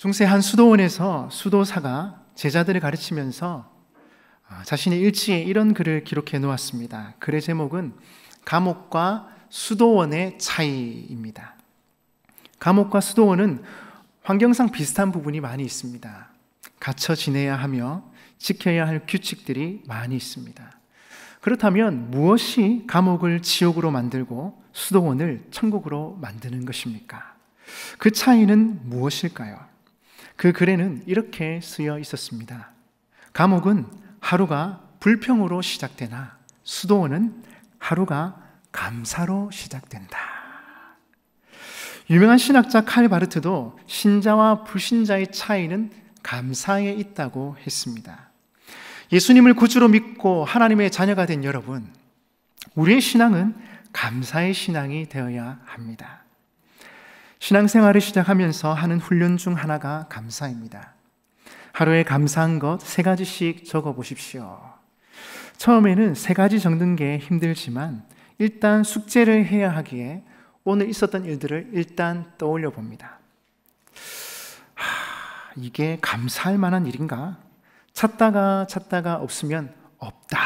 중세 한 수도원에서 수도사가 제자들을 가르치면서 자신의 일지에 이런 글을 기록해 놓았습니다. 글의 제목은 감옥과 수도원의 차이입니다. 감옥과 수도원은 환경상 비슷한 부분이 많이 있습니다. 갇혀 지내야 하며 지켜야 할 규칙들이 많이 있습니다. 그렇다면 무엇이 감옥을 지옥으로 만들고 수도원을 천국으로 만드는 것입니까? 그 차이는 무엇일까요? 그 글에는 이렇게 쓰여 있었습니다. 감옥은 하루가 불평으로 시작되나 수도원은 하루가 감사로 시작된다. 유명한 신학자 칼 바르트도 신자와 불신자의 차이는 감사에 있다고 했습니다. 예수님을 구주로 믿고 하나님의 자녀가 된 여러분, 우리의 신앙은 감사의 신앙이 되어야 합니다. 신앙생활을 시작하면서 하는 훈련 중 하나가 감사입니다. 하루에 감사한 것 3가지씩 적어 보십시오. 처음에는 3가지 적는 게 힘들지만 일단 숙제를 해야 하기에 오늘 있었던 일들을 일단 떠올려 봅니다. 이게 감사할 만한 일인가? 찾다가 없으면 없다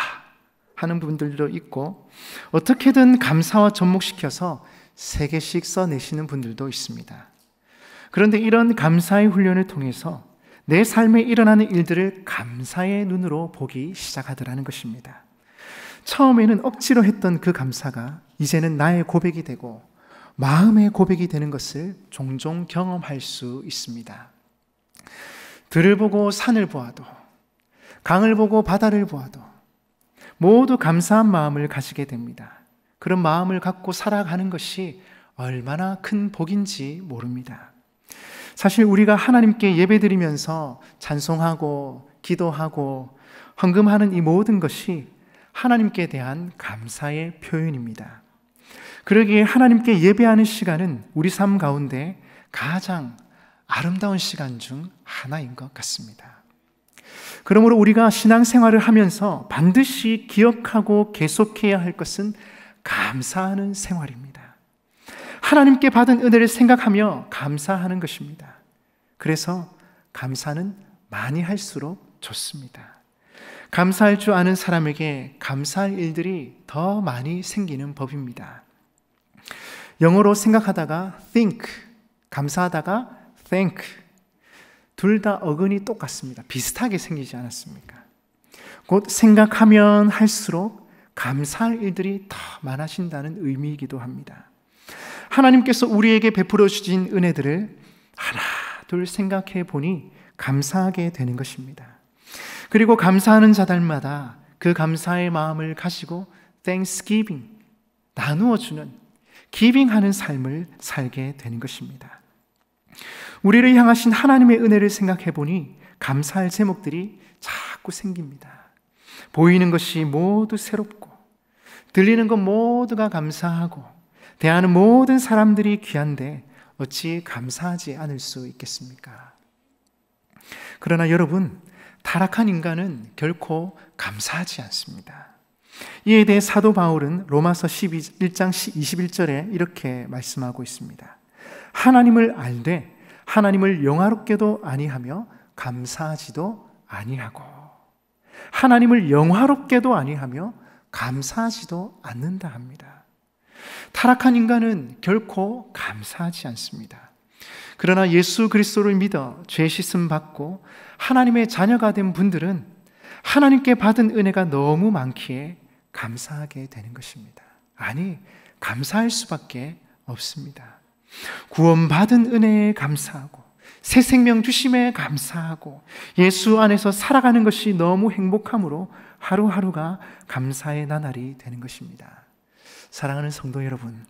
하는 분들도 있고, 어떻게든 감사와 접목시켜서 3개씩 써내시는 분들도 있습니다. 그런데 이런 감사의 훈련을 통해서 내 삶에 일어나는 일들을 감사의 눈으로 보기 시작하더라는 것입니다. 처음에는 억지로 했던 그 감사가 이제는 나의 고백이 되고 마음의 고백이 되는 것을 종종 경험할 수 있습니다. 들을 보고 산을 보아도, 강을 보고 바다를 보아도 모두 감사한 마음을 가지게 됩니다. 그런 마음을 갖고 살아가는 것이 얼마나 큰 복인지 모릅니다. 사실 우리가 하나님께 예배드리면서 찬송하고 기도하고 헌금하는 이 모든 것이 하나님께 대한 감사의 표현입니다. 그러기에 하나님께 예배하는 시간은 우리 삶 가운데 가장 아름다운 시간 중 하나인 것 같습니다. 그러므로 우리가 신앙생활을 하면서 반드시 기억하고 계속해야 할 것은 감사하는 생활입니다. 하나님께 받은 은혜를 생각하며 감사하는 것입니다. 그래서 감사는 많이 할수록 좋습니다. 감사할 줄 아는 사람에게 감사할 일들이 더 많이 생기는 법입니다. 영어로 생각하다가 think, 감사하다가 thank, 둘 다 어근이 똑같습니다. 비슷하게 생기지 않았습니까? 곧 생각하면 할수록 감사할 일들이 더 많아진다는 의미이기도 합니다. 하나님께서 우리에게 베풀어 주신 은혜들을 하나 둘 생각해 보니 감사하게 되는 것입니다. 그리고 감사하는 자들마다 그 감사의 마음을 가지고 Thanksgiving, 나누어 주는, 기빙하는 삶을 살게 되는 것입니다. 우리를 향하신 하나님의 은혜를 생각해 보니 감사할 제목들이 자꾸 생깁니다. 보이는 것이 모두 새롭고, 들리는 것 모두가 감사하고, 대하는 모든 사람들이 귀한데 어찌 감사하지 않을 수 있겠습니까? 그러나 여러분, 타락한 인간은 결코 감사하지 않습니다. 이에 대해 사도 바울은 로마서 1장 21절에 이렇게 말씀하고 있습니다. 하나님을 알되 하나님을 영화롭게도 아니하며 감사하지도 아니하고, 하나님을 영화롭게도 아니하며 감사하지도 않는다 합니다. 타락한 인간은 결코 감사하지 않습니다. 그러나 예수 그리스도를 믿어 죄 씻음 받고 하나님의 자녀가 된 분들은 하나님께 받은 은혜가 너무 많기에 감사하게 되는 것입니다. 아니, 감사할 수밖에 없습니다. 구원받은 은혜에 감사하고 새 생명 주심에 감사하고 예수 안에서 살아가는 것이 너무 행복함으로 하루하루가 감사의 나날이 되는 것입니다. 사랑하는 성도 여러분,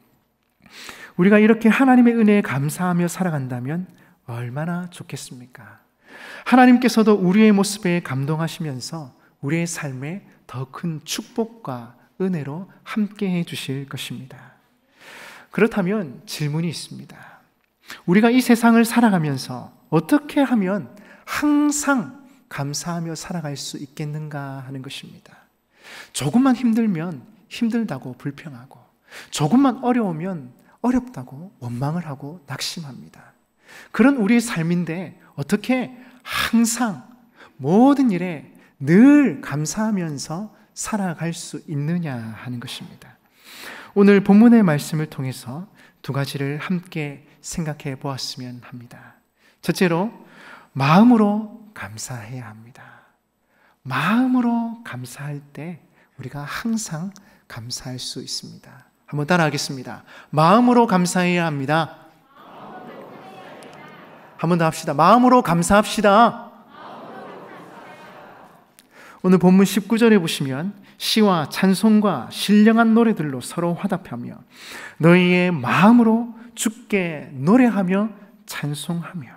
우리가 이렇게 하나님의 은혜에 감사하며 살아간다면 얼마나 좋겠습니까? 하나님께서도 우리의 모습에 감동하시면서 우리의 삶에 더 큰 축복과 은혜로 함께해 주실 것입니다. 그렇다면 질문이 있습니다. 우리가 이 세상을 살아가면서 어떻게 하면 항상 감사하며 살아갈 수 있겠는가 하는 것입니다. 조금만 힘들면 힘들다고 불평하고, 조금만 어려우면 어렵다고 원망을 하고 낙심합니다. 그런 우리의 삶인데 어떻게 항상 모든 일에 늘 감사하면서 살아갈 수 있느냐 하는 것입니다. 오늘 본문의 말씀을 통해서 두 가지를 함께 생각해 보았으면 합니다. 첫째로, 마음으로 감사해야 합니다. 마음으로 감사할 때 우리가 항상 감사할 수 있습니다. 한번 따라하겠습니다. 마음으로 감사해야 합니다. 한 번 더 합시다. 마음으로 감사합시다. 오늘 본문 19절에 보시면 시와 찬송과 신령한 노래들로 서로 화답하며 너희의 마음으로 주께 노래하며 찬송하며,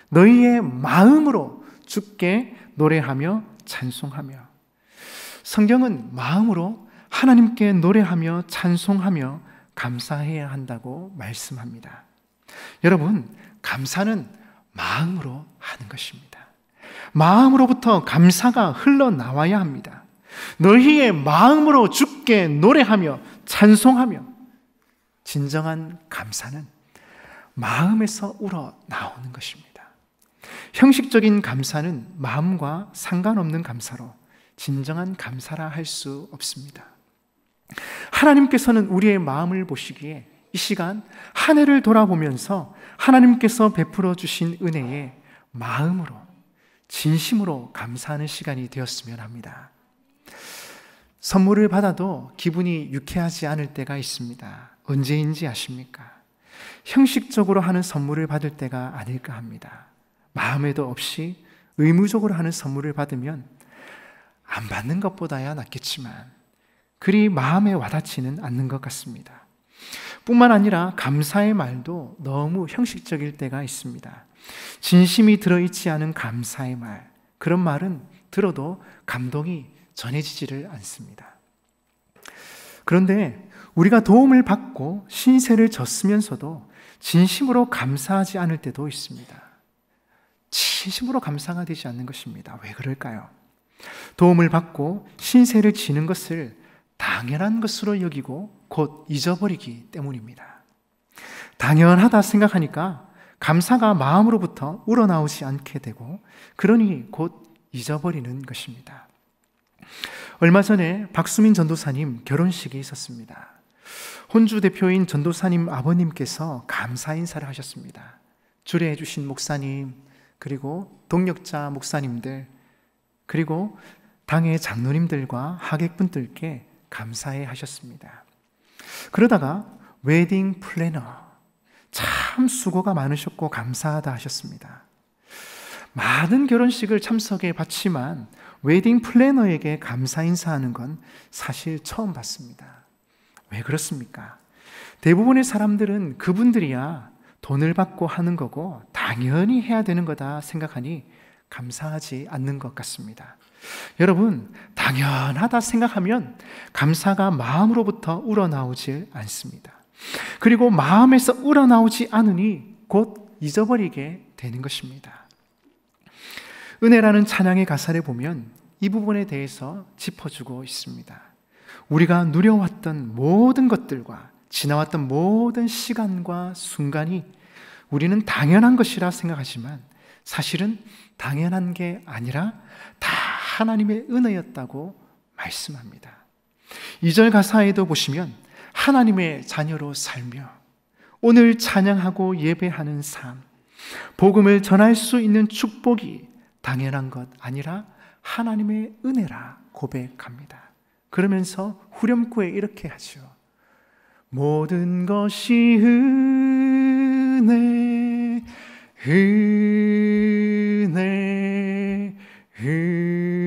너희의 마음으로 주께 노래하며 찬송하며. 성경은 마음으로 하나님께 노래하며 찬송하며 감사해야 한다고 말씀합니다. 여러분, 감사는 마음으로 하는 것입니다. 마음으로부터 감사가 흘러나와야 합니다. 너희의 마음으로 주께 노래하며 찬송하며. 진정한 감사는 마음에서 우러나오는 것입니다. 형식적인 감사는 마음과 상관없는 감사로 진정한 감사라 할 수 없습니다. 하나님께서는 우리의 마음을 보시기에 이 시간 한 해를 돌아보면서 하나님께서 베풀어 주신 은혜에 마음으로, 진심으로 감사하는 시간이 되었으면 합니다. 선물을 받아도 기분이 유쾌하지 않을 때가 있습니다. 언제인지 아십니까? 형식적으로 하는 선물을 받을 때가 아닐까 합니다. 마음에도 없이 의무적으로 하는 선물을 받으면 안 받는 것보다야 낫겠지만 그리 마음에 와닿지는 않는 것 같습니다. 뿐만 아니라 감사의 말도 너무 형식적일 때가 있습니다. 진심이 들어있지 않은 감사의 말, 그런 말은 들어도 감동이 전해지지를 않습니다. 그런데 우리가 도움을 받고 신세를 졌으면서도 진심으로 감사하지 않을 때도 있습니다. 진심으로 감사가 되지 않는 것입니다. 왜 그럴까요? 도움을 받고 신세를 지는 것을 당연한 것으로 여기고 곧 잊어버리기 때문입니다. 당연하다 생각하니까 감사가 마음으로부터 우러나오지 않게 되고, 그러니 곧 잊어버리는 것입니다. 얼마 전에 박수민 전도사님 결혼식이 있었습니다. 혼주 대표인 전도사님 아버님께서 감사 인사를 하셨습니다. 주례해 주신 목사님, 그리고 동역자 목사님들, 그리고 당의 장로님들과 하객분들께 감사해 하셨습니다. 그러다가 웨딩 플래너, 참 수고가 많으셨고 감사하다 하셨습니다. 많은 결혼식을 참석해 봤지만 웨딩 플래너에게 감사 인사하는 건 사실 처음 봤습니다. 왜 그렇습니까? 대부분의 사람들은 그분들이야 돈을 받고 하는 거고 당연히 해야 되는 거다 생각하니 감사하지 않는 것 같습니다. 여러분, 당연하다 생각하면 감사가 마음으로부터 우러나오지 않습니다. 그리고 마음에서 우러나오지 않으니 곧 잊어버리게 되는 것입니다. 은혜라는 찬양의 가사를 보면 이 부분에 대해서 짚어주고 있습니다. 우리가 누려왔던 모든 것들과 지나왔던 모든 시간과 순간이 우리는 당연한 것이라 생각하지만 사실은 당연한 게 아니라 다 하나님의 은혜였다고 말씀합니다. 2절 가사에도 보시면 하나님의 자녀로 살며 오늘 찬양하고 예배하는 삶, 복음을 전할 수 있는 축복이 당연한 것 아니라 하나님의 은혜라 고백합니다. 그러면서 후렴구에 이렇게 하죠. 모든 것이 은혜, 은혜, 은혜,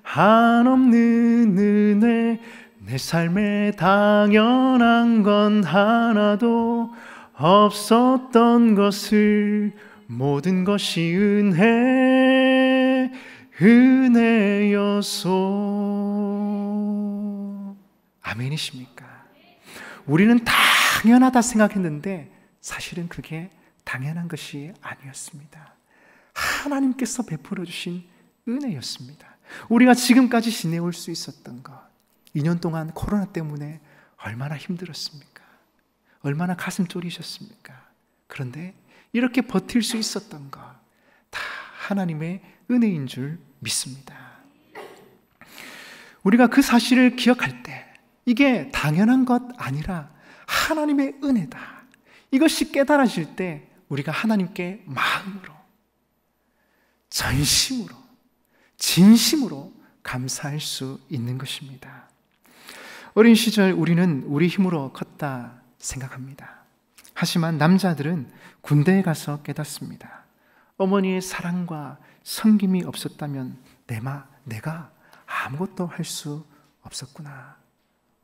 한없는 은혜, 내 삶에 당연한 건 하나도 없었던 것을 모든 것이 은혜, 은혜여소. 아멘이십니까? 우리는 당연하다 생각했는데 사실은 그게 당연한 것이 아니었습니다. 하나님께서 베풀어 주신 은혜였습니다. 우리가 지금까지 지내올 수 있었던 것, 2년 동안 코로나 때문에 얼마나 힘들었습니까? 얼마나 가슴 졸이셨습니까? 그런데 이렇게 버틸 수 있었던 것, 다 하나님의 은혜인 줄 믿습니다. 우리가 그 사실을 기억할 때 이게 당연한 것 아니라 하나님의 은혜다, 이것이 깨달아질 때 우리가 하나님께 마음으로, 전심으로, 진심으로 감사할 수 있는 것입니다. 어린 시절 우리는 우리 힘으로 컸다 생각합니다. 하지만 남자들은 군대에 가서 깨닫습니다. 어머니의 사랑과 섬김이 없었다면 내가 아무것도 할 수 없었구나.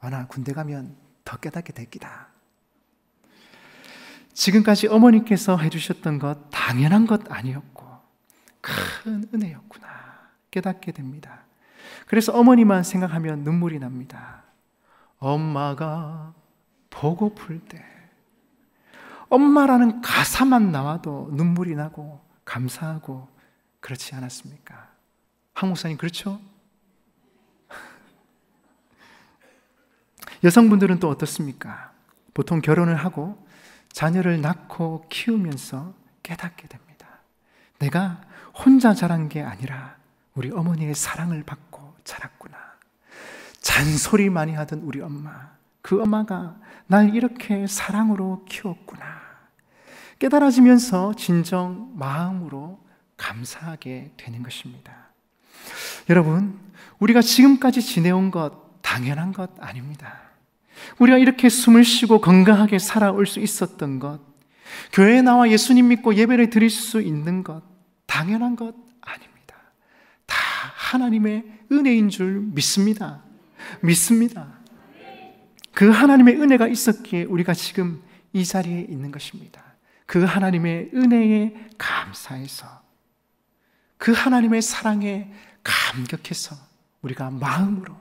와나 군대 가면 더 깨닫게 될 기다. 지금까지 어머니께서 해주셨던 것 당연한 것 아니었고 큰 은혜였구나 깨닫게 됩니다. 그래서 어머니만 생각하면 눈물이 납니다. 엄마가 보고플 때 엄마라는 가사만 나와도 눈물이 나고 감사하고 그렇지 않았습니까? 한 목사님 그렇죠? 여성분들은 또 어떻습니까? 보통 결혼을 하고 자녀를 낳고 키우면서 깨닫게 됩니다. 내가 혼자 자란 게 아니라 우리 어머니의 사랑을 받고 자랐구나. 잔소리 많이 하던 우리 엄마, 그 엄마가 날 이렇게 사랑으로 키웠구나. 깨달아지면서 진정 마음으로 감사하게 되는 것입니다. 여러분, 우리가 지금까지 지내온 것 당연한 것 아닙니다. 우리가 이렇게 숨을 쉬고 건강하게 살아올 수 있었던 것, 교회에 나와 예수님 믿고 예배를 드릴 수 있는 것 당연한 것 아닙니다. 다 하나님의 은혜인 줄 믿습니다. 그 하나님의 은혜가 있었기에 우리가 지금 이 자리에 있는 것입니다. 그 하나님의 은혜에 감사해서, 그 하나님의 사랑에 감격해서 우리가 마음으로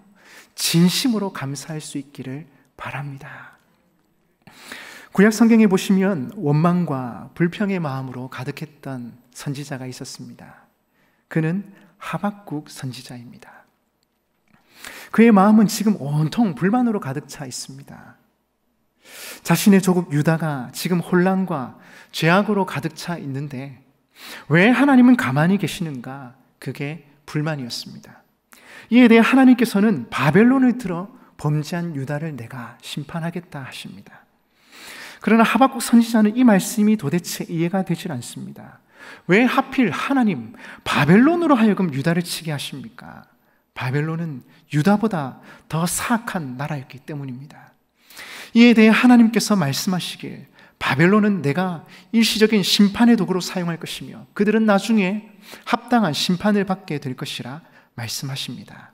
진심으로 감사할 수 있기를 바랍니다. 구약 성경에 보시면 원망과 불평의 마음으로 가득했던 선지자가 있었습니다. 그는 하박국 선지자입니다. 그의 마음은 지금 온통 불만으로 가득 차 있습니다. 자신의 조국 유다가 지금 혼란과 죄악으로 가득 차 있는데 왜 하나님은 가만히 계시는가? 그게 불만이었습니다. 이에 대해 하나님께서는 바벨론을 들어 범죄한 유다를 내가 심판하겠다 하십니다. 그러나 하박국 선지자는 이 말씀이 도대체 이해가 되질 않습니다. 왜 하필 하나님 바벨론으로 하여금 유다를 치게 하십니까? 바벨론은 유다보다 더 사악한 나라였기 때문입니다. 이에 대해 하나님께서 말씀하시길 바벨론은 내가 일시적인 심판의 도구로 사용할 것이며 그들은 나중에 합당한 심판을 받게 될 것이라 말씀하십니다.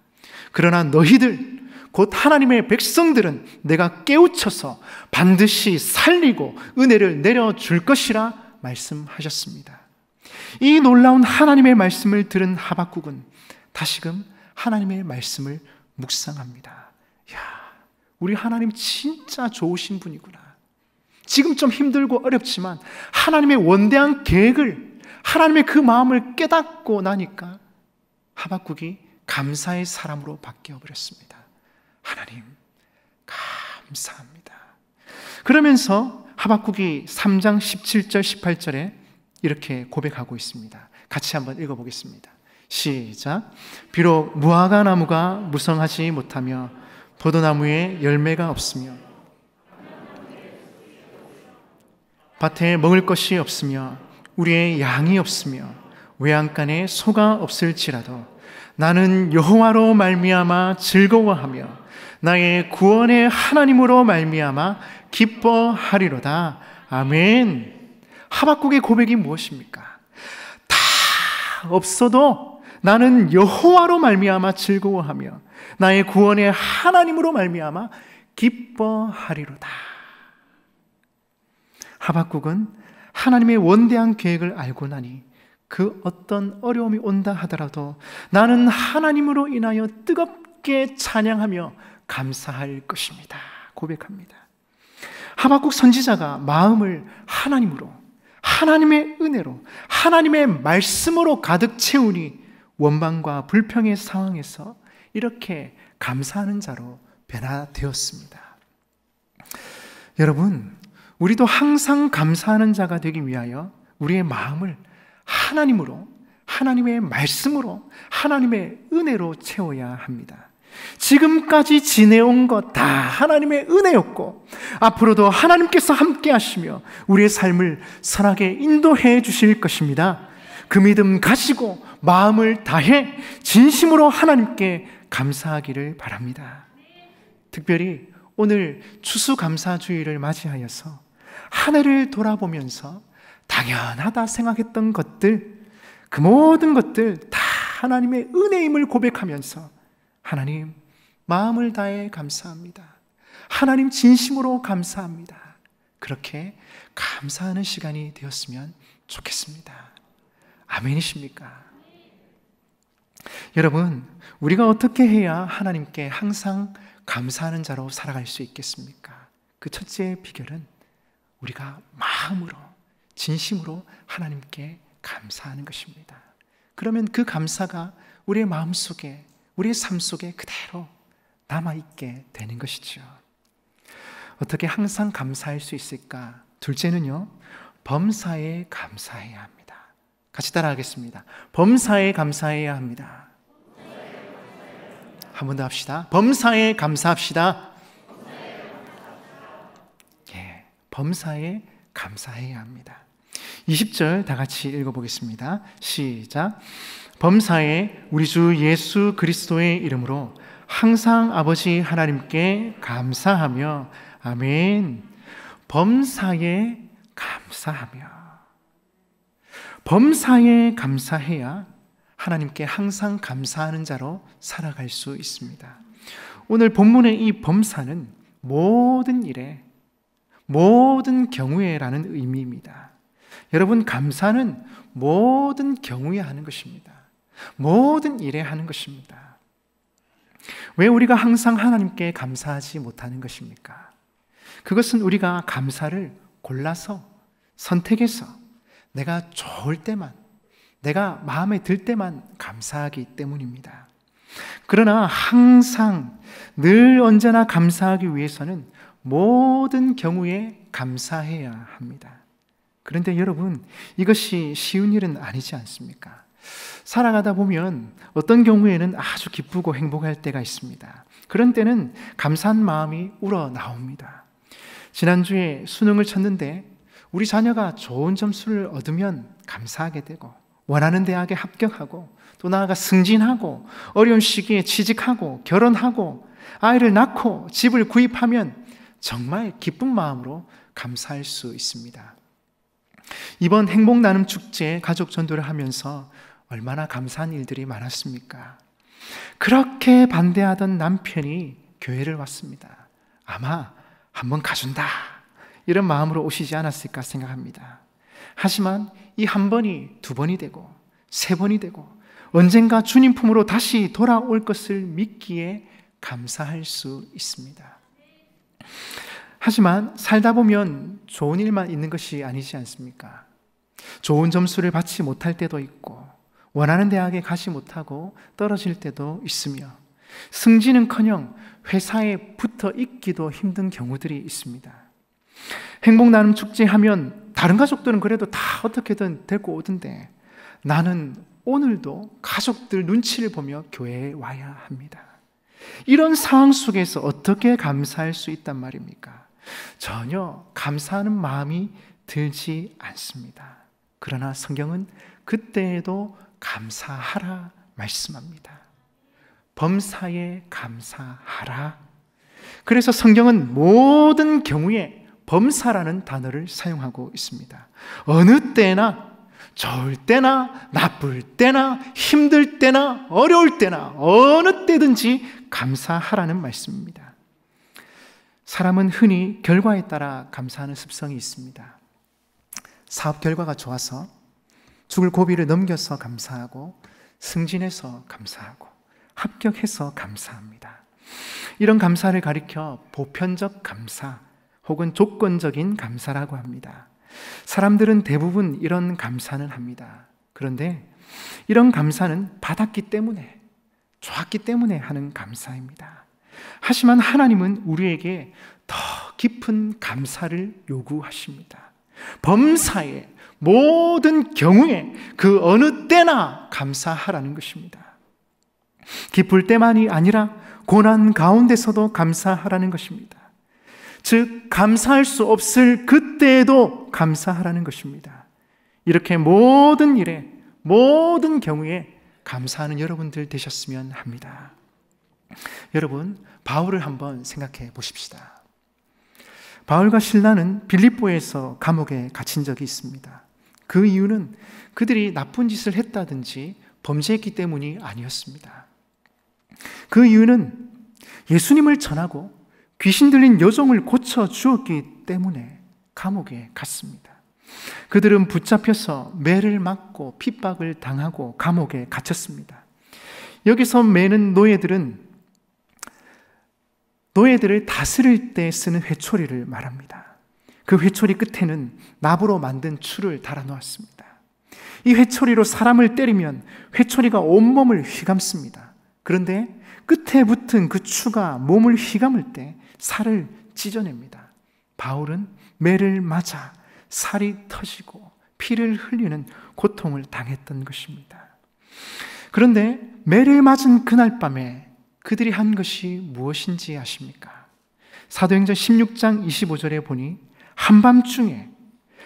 그러나 너희들 곧 하나님의 백성들은 내가 깨우쳐서 반드시 살리고 은혜를 내려줄 것이라 말씀하셨습니다. 이 놀라운 하나님의 말씀을 들은 하박국은 다시금 하나님의 말씀을 묵상합니다. 야, 우리 하나님 진짜 좋으신 분이구나. 지금 좀 힘들고 어렵지만 하나님의 원대한 계획을, 하나님의 그 마음을 깨닫고 나니까 하박국이 감사의 사람으로 바뀌어 버렸습니다. 하나님 감사합니다. 그러면서 하박국이 3장 17절 18절에 이렇게 고백하고 있습니다. 같이 한번 읽어보겠습니다. 시작. 비록 무화과 나무가 무성하지 못하며 포도나무에 열매가 없으며 밭에 먹을 것이 없으며 우리의 양이 없으며 외양간에 소가 없을지라도 나는 여호와로 말미암아 즐거워하며 나의 구원의 하나님으로 말미암아 기뻐하리로다. 아멘. 하박국의 고백이 무엇입니까? 다 없어도 나는 여호와로 말미암아 즐거워하며 나의 구원의 하나님으로 말미암아 기뻐하리로다. 하박국은 하나님의 원대한 계획을 알고 나니 그 어떤 어려움이 온다 하더라도 나는 하나님으로 인하여 뜨겁게 찬양하며 감사할 것입니다. 고백합니다. 하박국 선지자가 마음을 하나님으로, 하나님의 은혜로, 하나님의 말씀으로 가득 채우니 원망과 불평의 상황에서 이렇게 감사하는 자로 변화되었습니다. 여러분, 우리도 항상 감사하는 자가 되기 위하여 우리의 마음을 하나님으로, 하나님의 말씀으로, 하나님의 은혜로 채워야 합니다. 지금까지 지내온 것 다 하나님의 은혜였고 앞으로도 하나님께서 함께 하시며 우리의 삶을 선하게 인도해 주실 것입니다. 그 믿음 가지고 마음을 다해 진심으로 하나님께 감사하기를 바랍니다. 특별히 오늘 추수감사주의를 맞이하여서 한 해를 돌아보면서 당연하다 생각했던 것들, 그 모든 것들 다 하나님의 은혜임을 고백하면서 하나님, 마음을 다해 감사합니다. 하나님, 진심으로 감사합니다. 그렇게 감사하는 시간이 되었으면 좋겠습니다. 아멘이십니까? 여러분, 우리가 어떻게 해야 하나님께 항상 감사하는 자로 살아갈 수 있겠습니까? 그 첫째 비결은 우리가 마음으로, 진심으로 하나님께 감사하는 것입니다. 그러면 그 감사가 우리의 마음속에, 우리의 삶 속에 그대로 남아있게 되는 것이죠. 어떻게 항상 감사할 수 있을까? 둘째는요, 범사에 감사해야 합니다. 같이 따라하겠습니다. 범사에 감사해야 합니다. 한 번 더 합시다. 범사에 감사합시다. 예, 범사에 감사해야 합니다. 20절 다 같이 읽어보겠습니다. 시작. 범사에 우리 주 예수 그리스도의 이름으로 항상 아버지 하나님께 감사하며, 아멘. 범사에 감사하며, 범사에 감사해야 하나님께 항상 감사하는 자로 살아갈 수 있습니다. 오늘 본문의 이 범사는 모든 일에, 모든 경우에라는 의미입니다. 여러분, 감사는 모든 경우에 하는 것입니다. 모든 일에 하는 것입니다. 왜 우리가 항상 하나님께 감사하지 못하는 것입니까? 그것은 우리가 감사를 골라서, 선택해서 내가 좋을 때만, 내가 마음에 들 때만 감사하기 때문입니다. 그러나 항상, 늘 언제나 감사하기 위해서는 모든 경우에 감사해야 합니다. 그런데 여러분, 이것이 쉬운 일은 아니지 않습니까? 살아가다 보면 어떤 경우에는 아주 기쁘고 행복할 때가 있습니다. 그런 때는 감사한 마음이 우러나옵니다. 지난주에 수능을 쳤는데 우리 자녀가 좋은 점수를 얻으면 감사하게 되고, 원하는 대학에 합격하고, 또 나아가 승진하고, 어려운 시기에 취직하고, 결혼하고, 아이를 낳고, 집을 구입하면 정말 기쁜 마음으로 감사할 수 있습니다. 이번 행복나눔 축제 가족 전도를 하면서 얼마나 감사한 일들이 많았습니까? 그렇게 반대하던 남편이 교회를 왔습니다. 아마 한번 가준다, 이런 마음으로 오시지 않았을까 생각합니다. 하지만 이 한 번이 두 번이 되고 세 번이 되고 언젠가 주님 품으로 다시 돌아올 것을 믿기에 감사할 수 있습니다. 하지만 살다 보면 좋은 일만 있는 것이 아니지 않습니까? 좋은 점수를 받지 못할 때도 있고, 원하는 대학에 가지 못하고 떨어질 때도 있으며, 승진은커녕 회사에 붙어 있기도 힘든 경우들이 있습니다. 행복나눔 축제하면 다른 가족들은 그래도 다 어떻게든 데리고 오던데 나는 오늘도 가족들 눈치를 보며 교회에 와야 합니다. 이런 상황 속에서 어떻게 감사할 수 있단 말입니까? 전혀 감사하는 마음이 들지 않습니다. 그러나 성경은 그때에도 감사하라 말씀합니다. 범사에 감사하라. 그래서 성경은 모든 경우에 범사라는 단어를 사용하고 있습니다. 어느 때나, 좋을 때나, 나쁠 때나, 힘들 때나, 어려울 때나, 어느 때든지 감사하라는 말씀입니다. 사람은 흔히 결과에 따라 감사하는 습성이 있습니다. 사업 결과가 좋아서 죽을 고비를 넘겨서 감사하고, 승진해서 감사하고, 합격해서 감사합니다. 이런 감사를 가리켜 보편적 감사 혹은 조건적인 감사라고 합니다. 사람들은 대부분 이런 감사는 합니다. 그런데 이런 감사는 받았기 때문에, 좋았기 때문에 하는 감사입니다. 하지만 하나님은 우리에게 더 깊은 감사를 요구하십니다. 범사에, 모든 경우에, 그 어느 때나 감사하라는 것입니다. 기쁠 때만이 아니라 고난 가운데서도 감사하라는 것입니다. 즉, 감사할 수 없을 그때에도 감사하라는 것입니다. 이렇게 모든 일에, 모든 경우에 감사하는 여러분들 되셨으면 합니다. 여러분, 바울을 한번 생각해 보십시다. 바울과 실라는 빌립보에서 감옥에 갇힌 적이 있습니다. 그 이유는 그들이 나쁜 짓을 했다든지 범죄했기 때문이 아니었습니다. 그 이유는 예수님을 전하고 귀신 들린 여종을 고쳐 주었기 때문에 감옥에 갔습니다. 그들은 붙잡혀서 매를 맞고 핍박을 당하고 감옥에 갇혔습니다. 여기서 매는 노예들을 다스릴 때 쓰는 회초리를 말합니다. 그 회초리 끝에는 나무로 만든 줄을 달아 놓았습니다. 이 회초리로 사람을 때리면 회초리가 온몸을 휘감습니다. 그런데 끝에 붙은 그 추가 몸을 휘감을 때 살을 찢어냅니다. 바울은 매를 맞아 살이 터지고 피를 흘리는 고통을 당했던 것입니다. 그런데 매를 맞은 그날 밤에 그들이 한 것이 무엇인지 아십니까? 사도행전 16장 25절에 보니 한밤중에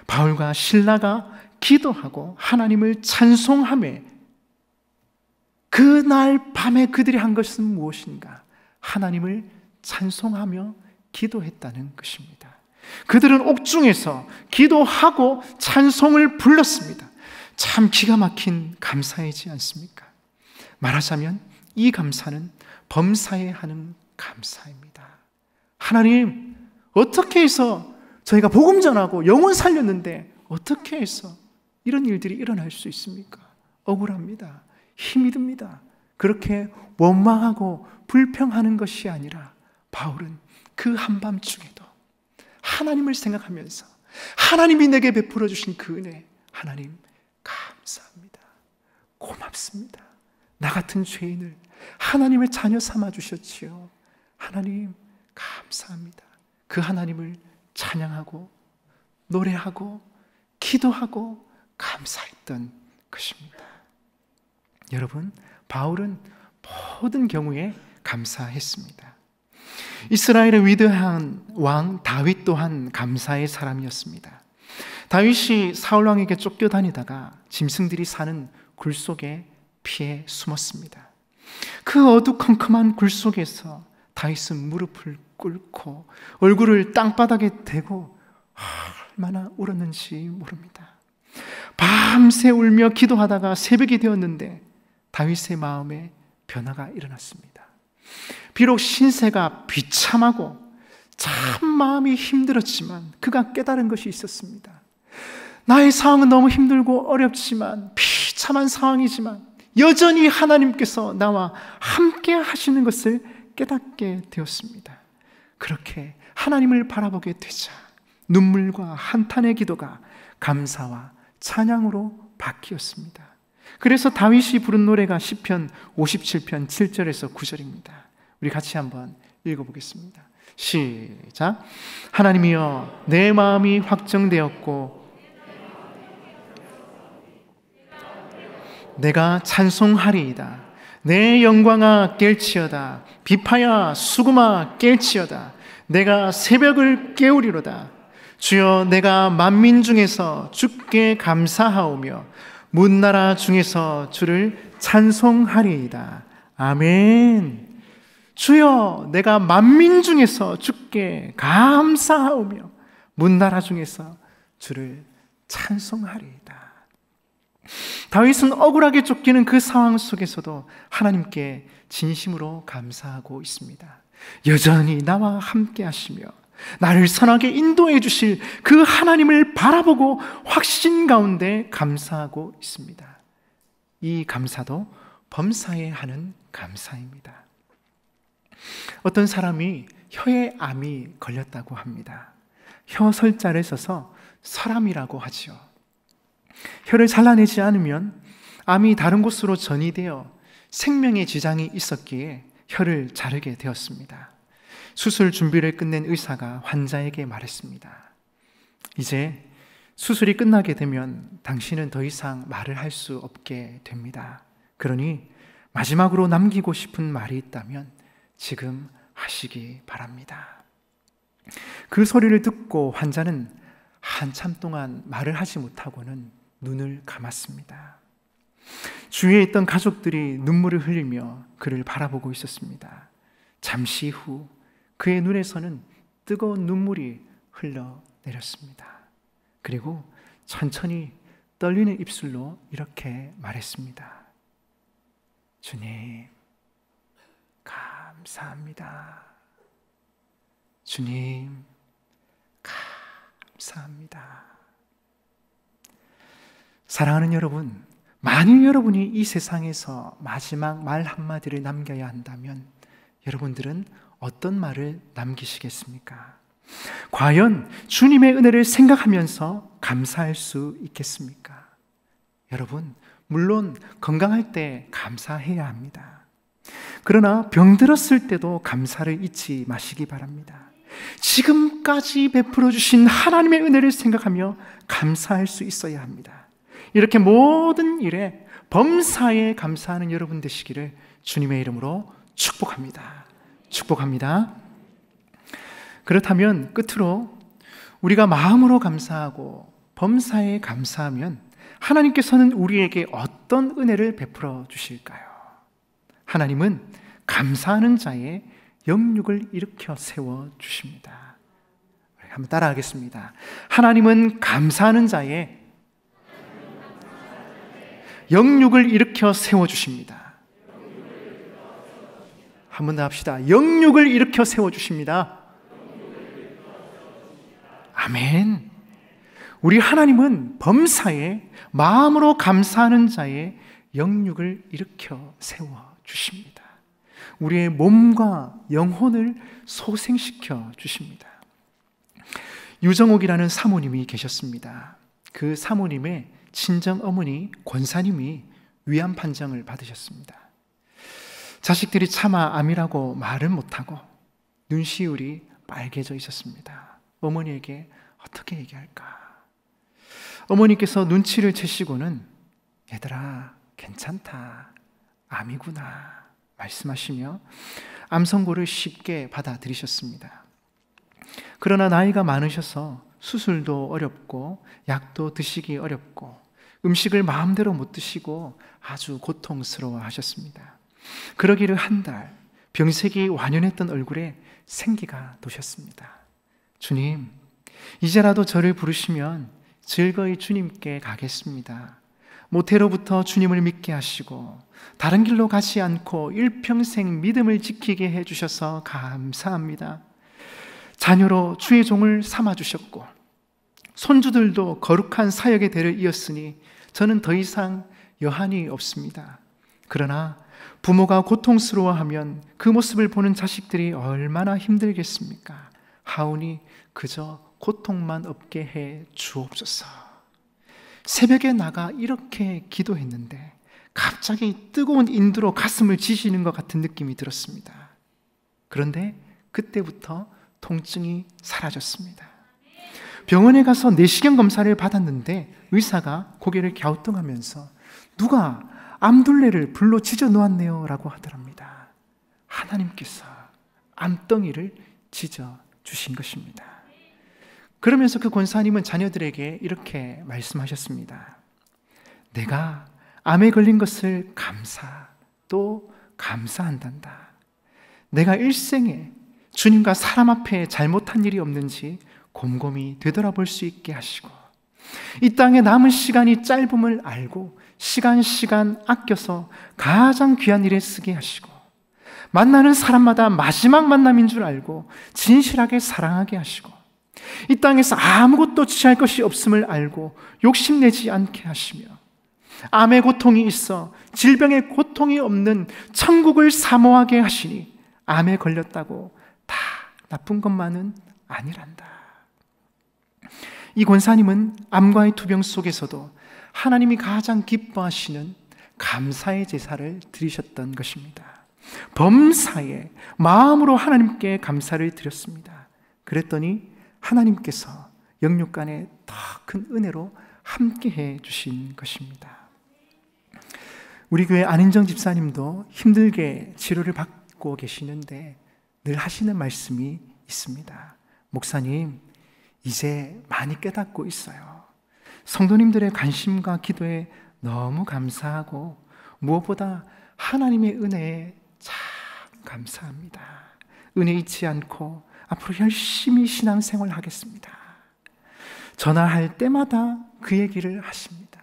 바울과 실라가 기도하고 하나님을 찬송하며, 그날 밤에 그들이 한 것은 무엇인가? 하나님을 찬송하며 기도했다는 것입니다. 그들은 옥중에서 기도하고 찬송을 불렀습니다. 참 기가 막힌 감사이지 않습니까? 말하자면 이 감사는 범사에 하는 감사입니다. 하나님, 어떻게 해서 저희가 복음 전하고 영혼 살렸는데 어떻게 해서 이런 일들이 일어날 수 있습니까? 억울합니다. 힘이 듭니다. 그렇게 원망하고 불평하는 것이 아니라 바울은 그 한밤중에도 하나님을 생각하면서 하나님이 내게 베풀어 주신 그 은혜, 하나님 감사합니다. 고맙습니다. 나 같은 죄인을 하나님의 자녀 삼아 주셨지요. 하나님 감사합니다. 그 하나님을 찬양하고 노래하고 기도하고 감사했던 것입니다. 여러분, 바울은 모든 경우에 감사했습니다. 이스라엘의 위대한 왕 다윗 또한 감사의 사람이었습니다. 다윗이 사울 왕에게 쫓겨다니다가 짐승들이 사는 굴 속에 피해 숨었습니다. 그 어두컴컴한 굴 속에서 다윗은 무릎을 꿇고 얼굴을 땅바닥에 대고 얼마나 울었는지 모릅니다. 밤새 울며 기도하다가 새벽이 되었는데 다윗의 마음에 변화가 일어났습니다. 비록 신세가 비참하고 참 마음이 힘들었지만 그가 깨달은 것이 있었습니다. 나의 상황은 너무 힘들고 어렵지만, 비참한 상황이지만 여전히 하나님께서 나와 함께 하시는 것을 깨닫게 되었습니다. 그렇게 하나님을 바라보게 되자 눈물과 한탄의 기도가 감사와 찬양으로 바뀌었습니다. 그래서 다윗이 부른 노래가 시편 57편 7절에서 9절입니다. 우리 같이 한번 읽어보겠습니다. 시작. 하나님이여, 내 마음이 확정되었고 내가 찬송하리이다. 내 영광아 깰지어다. 비파야 수금아 깰지어다. 내가 새벽을 깨우리로다. 주여, 내가 만민 중에서 주께 감사하오며 문나라 중에서 주를 찬송하리이다. 아멘. 주여, 내가 만민 중에서 주께 감사하오며 문나라 중에서 주를 찬송하리이다. 다윗은 억울하게 쫓기는 그 상황 속에서도 하나님께 진심으로 감사하고 있습니다. 여전히 나와 함께 하시며 나를 선하게 인도해 주실 그 하나님을 바라보고 확신 가운데 감사하고 있습니다. 이 감사도 범사에 하는 감사입니다. 어떤 사람이 혀에 암이 걸렸다고 합니다. 혀 설자를 써서 설암이라고 하죠. 혀를 잘라내지 않으면 암이 다른 곳으로 전이되어 생명에 지장이 있었기에 혀를 자르게 되었습니다. 수술 준비를 끝낸 의사가 환자에게 말했습니다. 이제 수술이 끝나게 되면 당신은 더 이상 말을 할 수 없게 됩니다. 그러니 마지막으로 남기고 싶은 말이 있다면 지금 하시기 바랍니다. 그 소리를 듣고 환자는 한참 동안 말을 하지 못하고는 눈을 감았습니다. 주위에 있던 가족들이 눈물을 흘리며 그를 바라보고 있었습니다. 잠시 후 그의 눈에서는 뜨거운 눈물이 흘러내렸습니다. 그리고 천천히 떨리는 입술로 이렇게 말했습니다. 주님, 감사합니다. 주님, 감사합니다. 사랑하는 여러분, 만일 여러분이 이 세상에서 마지막 말 한마디를 남겨야 한다면 여러분들은 어떤 말을 남기시겠습니까? 과연 주님의 은혜를 생각하면서 감사할 수 있겠습니까? 여러분, 물론 건강할 때 감사해야 합니다. 그러나 병들었을 때도 감사를 잊지 마시기 바랍니다. 지금까지 베풀어 주신 하나님의 은혜를 생각하며 감사할 수 있어야 합니다. 이렇게 모든 일에 범사에 감사하는 여러분 되시기를 주님의 이름으로 축복합니다. 축복합니다. 그렇다면 끝으로 우리가 마음으로 감사하고 범사에 감사하면 하나님께서는 우리에게 어떤 은혜를 베풀어 주실까요? 하나님은 감사하는 자의 영육을 일으켜 세워 주십니다. 한번 따라하겠습니다. 하나님은 감사하는 자의 영육을 일으켜 세워 주십니다. 한 번 더 합시다. 영육을 일으켜 세워 주십니다. 아멘. 우리 하나님은 범사에 마음으로 감사하는 자의 영육을 일으켜 세워 주십니다. 우리의 몸과 영혼을 소생시켜 주십니다. 유정옥이라는 사모님이 계셨습니다. 그 사모님의 친정 어머니 권사님이 위암 판정을 받으셨습니다. 자식들이 차마 암이라고 말은 못하고 눈시울이 빨개져 있었습니다. 어머니에게 어떻게 얘기할까? 어머니께서 눈치를 채시고는 얘들아 괜찮다, 암이구나 말씀하시며 암 선고를 쉽게 받아들이셨습니다. 그러나 나이가 많으셔서 수술도 어렵고 약도 드시기 어렵고 음식을 마음대로 못 드시고 아주 고통스러워 하셨습니다. 그러기를 한 달, 병색이 완연했던 얼굴에 생기가 도셨습니다. 주님, 이제라도 저를 부르시면 즐거이 주님께 가겠습니다. 모태로부터 주님을 믿게 하시고 다른 길로 가지 않고 일평생 믿음을 지키게 해주셔서 감사합니다. 자녀로 주의 종을 삼아주셨고 손주들도 거룩한 사역의 대를 이었으니 저는 더 이상 여한이 없습니다. 그러나 부모가 고통스러워하면 그 모습을 보는 자식들이 얼마나 힘들겠습니까? 하오니 그저 고통만 없게 해 주옵소서. 새벽에 나가 이렇게 기도했는데 갑자기 뜨거운 인두로 가슴을 지시는 것 같은 느낌이 들었습니다. 그런데 그때부터 통증이 사라졌습니다. 병원에 가서 내시경 검사를 받았는데 의사가 고개를 갸우뚱하면서 누가 암둘레를 불로 지져 놓았네요 라고 하더랍니다. 하나님께서 암덩이를 지져 주신 것입니다. 그러면서 그 권사님은 자녀들에게 이렇게 말씀하셨습니다. 내가 암에 걸린 것을 또 감사한단다. 내가 일생에 주님과 사람 앞에 잘못한 일이 없는지 곰곰이 되돌아볼 수 있게 하시고 이 땅에 남은 시간이 짧음을 알고 시간 아껴서 가장 귀한 일에 쓰게 하시고 만나는 사람마다 마지막 만남인 줄 알고 진실하게 사랑하게 하시고 이 땅에서 아무것도 취할 것이 없음을 알고 욕심내지 않게 하시며 암의 고통이 있어 질병의 고통이 없는 천국을 사모하게 하시니 암에 걸렸다고 다 나쁜 것만은 아니란다. 이 권사님은 암과의 투병 속에서도 하나님이 가장 기뻐하시는 감사의 제사를 드리셨던 것입니다. 범사에 마음으로 하나님께 감사를 드렸습니다. 그랬더니 하나님께서 영육간에 더 큰 은혜로 함께해 주신 것입니다. 우리 교회 안인정 집사님도 힘들게 치료를 받고 계시는데 늘 하시는 말씀이 있습니다. 목사님, 이제 많이 깨닫고 있어요. 성도님들의 관심과 기도에 너무 감사하고 무엇보다 하나님의 은혜에 참 감사합니다. 은혜 잊지 않고 앞으로 열심히 신앙생활 하겠습니다. 전화할 때마다 그 얘기를 하십니다.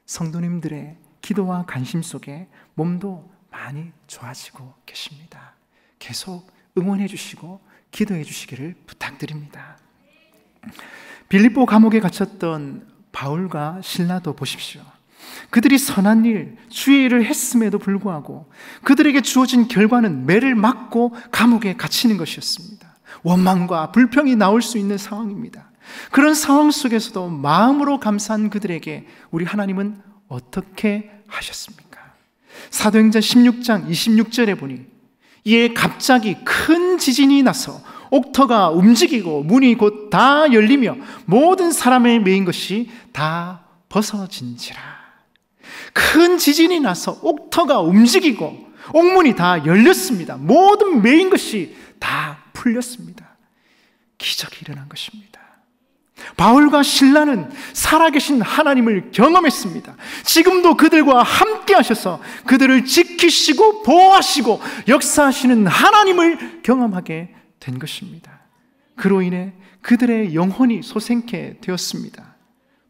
성도님들의 기도와 관심 속에 몸도 많이 좋아지고 계십니다. 계속 응원해 주시고 기도해 주시기를 부탁드립니다. 빌립보 감옥에 갇혔던 바울과 실라도 보십시오. 그들이 선한 일, 주의 일을 했음에도 불구하고 그들에게 주어진 결과는 매를 맞고 감옥에 갇히는 것이었습니다. 원망과 불평이 나올 수 있는 상황입니다. 그런 상황 속에서도 마음으로 감사한 그들에게 우리 하나님은 어떻게 하셨습니까? 사도행전 16장 26절에 보니 이에 갑자기 큰 지진이 나서 옥터가 움직이고 문이 곧 다 열리며 모든 사람의 매인 것이 다 벗어진지라. 큰 지진이 나서 옥터가 움직이고 옥문이 다 열렸습니다. 모든 매인 것이 다 풀렸습니다. 기적이 일어난 것입니다. 바울과 실라는 살아계신 하나님을 경험했습니다. 지금도 그들과 함께 하셔서 그들을 지키시고 보호하시고 역사하시는 하나님을 경험하게 된 것입니다. 그로 인해 그들의 영혼이 소생케 되었습니다.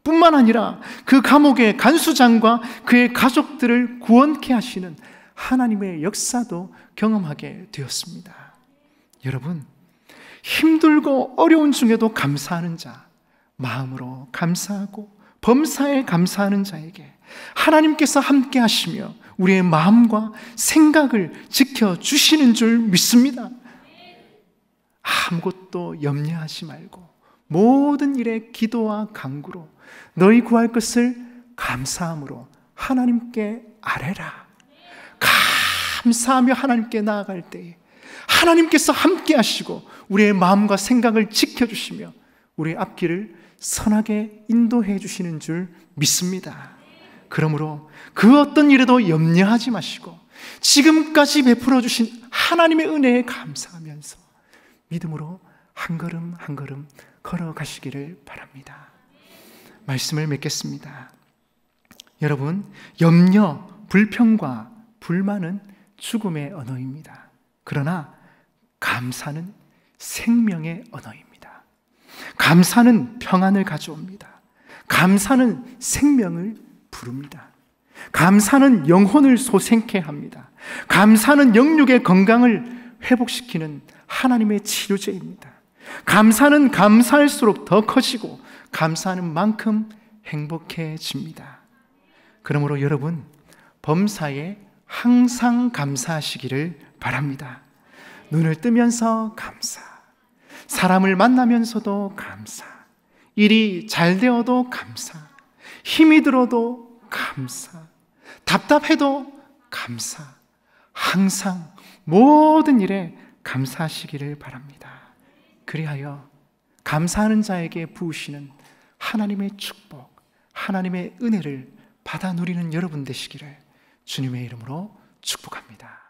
뿐만 아니라 그 감옥의 간수장과 그의 가족들을 구원케 하시는 하나님의 역사도 경험하게 되었습니다. 여러분, 힘들고 어려운 중에도 감사하는 자, 마음으로 감사하고 범사에 감사하는 자에게 하나님께서 함께 하시며 우리의 마음과 생각을 지켜주시는 줄 믿습니다. 아무것도 염려하지 말고 모든 일에 기도와 간구로 너희 구할 것을 감사함으로 하나님께 아뢰라. 감사하며 하나님께 나아갈 때에 하나님께서 함께 하시고 우리의 마음과 생각을 지켜주시며 우리의 앞길을 선하게 인도해 주시는 줄 믿습니다. 그러므로 그 어떤 일에도 염려하지 마시고 지금까지 베풀어 주신 하나님의 은혜에 감사하면서 믿음으로 한 걸음 한 걸음 걸어가시기를 바랍니다. 말씀을 맺겠습니다. 여러분, 염려, 불평과 불만은 죽음의 언어입니다. 그러나 감사는 생명의 언어입니다. 감사는 평안을 가져옵니다. 감사는 생명을 부릅니다. 감사는 영혼을 소생케 합니다. 감사는 영육의 건강을 회복시키는 하나님의 치료제입니다. 감사는 감사할수록 더 커지고 감사하는 만큼 행복해집니다. 그러므로 여러분, 범사에 항상 감사하시기를 바랍니다. 눈을 뜨면서 감사, 사람을 만나면서도 감사, 일이 잘 되어도 감사, 힘이 들어도 감사, 답답해도 감사, 항상 모든 일에 감사하시기를 바랍니다. 그리하여 감사하는 자에게 부으시는 하나님의 축복, 하나님의 은혜를 받아 누리는 여러분 되시기를 주님의 이름으로 축복합니다.